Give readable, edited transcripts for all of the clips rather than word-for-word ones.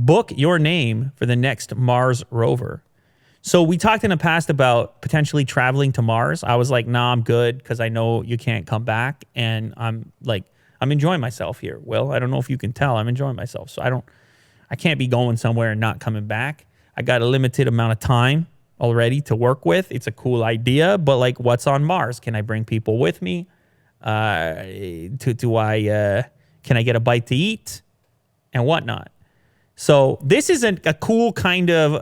book your name for the next Mars rover. So we talked in the past about potentially traveling to Mars. I was like, nah, I'm good because I know you can't come back. And I'm enjoying myself here, Will. I don't know if you can tell. I'm enjoying myself. So I can't be going somewhere and not coming back. I got a limited amount of time already to work with. It's a cool idea, but like, what's on Mars? Can I bring people with me? Can I get a bite to eat and whatnot? So this isn't a cool kind of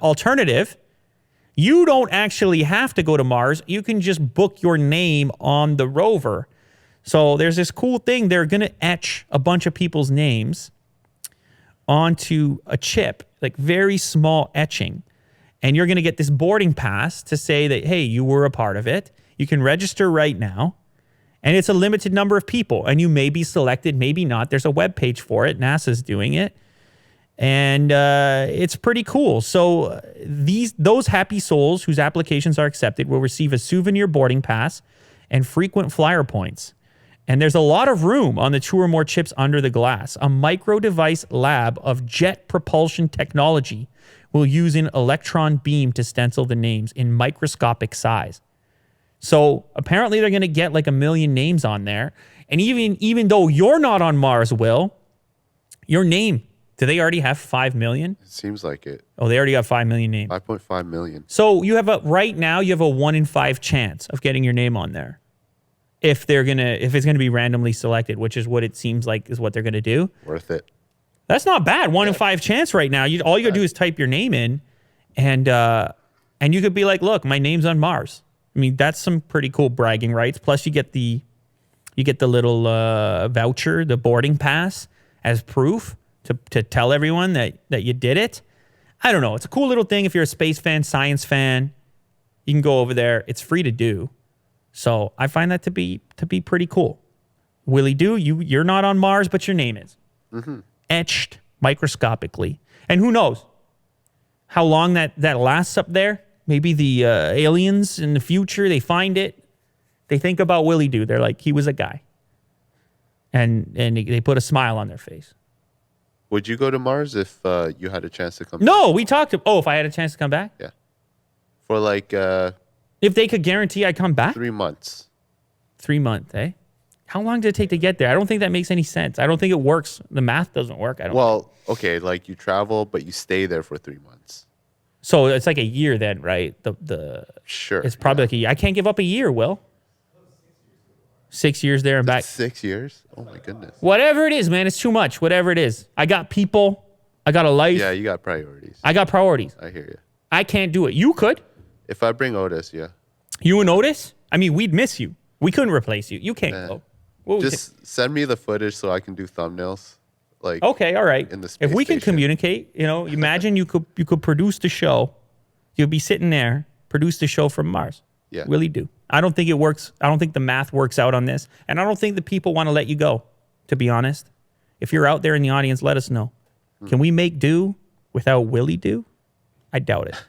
alternative. You don't actually have to go to Mars. You can just book your name on the rover. So there's this cool thing. They're going to etch a bunch of people's names onto a chip, like very small etching. And you're going to get this boarding pass to say that, hey, you were a part of it. You can register right now. And it's a limited number of people. And you may be selected, maybe not. There's a web page for it. NASA's doing it. And it's pretty cool. So those happy souls whose applications are accepted will receive a souvenir boarding pass and frequent flyer points. And there's a lot of room on the 2 or more chips under the glass. A micro-device lab of jet propulsion technology will use an electron beam to stencil the names in microscopic size. So apparently they're going to get like 1 million names on there. And even though you're not on Mars, Will, your name, do they already have 5 million? It seems like it. Oh, they already got 5 million names. 5.5 million. So right now you have a 1 in 5 chance of getting your name on there. If it's gonna be randomly selected, which is what it seems like is what they're gonna do. Worth it. That's not bad. 1 in 5 chance right now. All you gotta do is type your name in, and you could be like, look, my name's on Mars. I mean, that's some pretty cool bragging rights. Plus, you get the little voucher, the boarding pass, as proof to tell everyone that you did it. I don't know. It's a cool little thing. If you're a space fan, science fan, you can go over there. It's free to do. So I find that to be pretty cool. Willie Doo, you're not on Mars, but your name is etched microscopically. And who knows how long that lasts up there? Maybe the aliens in the future, they find it. They think about Willie Doo. They're like, he was a guy. And they put a smile on their face. Would you go to Mars if you had a chance to come No, we talked to... Oh, if I had a chance to come back? Yeah. For like... if they could guarantee I'd come back? 3 months. 3 months, eh? How long did it take to get there? I don't think that makes any sense. I don't think it works. The math doesn't work. Okay, like you travel, but you stay there for 3 months. So it's like a year then, right? Sure. It's probably like a year. I can't give up a year, Will. 6 years there and back. 6 years? Oh my goodness. Whatever it is, man, it's too much. Whatever it is. I got people. I got a life. Yeah, you got priorities. I got priorities. I hear you. I can't do it. You could. If I bring Otis, yeah. You and Otis? I mean, we'd miss you. We couldn't replace you. You can't go. Just send me the footage so I can do thumbnails. Like okay, all right. In the space if we can station. communicate, imagine you could produce the show. You'll be sitting there, produce the show from Mars. Yeah. Really do. I don't think it works. I don't think the math works out on this. And I don't think the people want to let you go, to be honest. If you're out there in the audience, let us know. Can we make do without Willie Doo? I doubt it.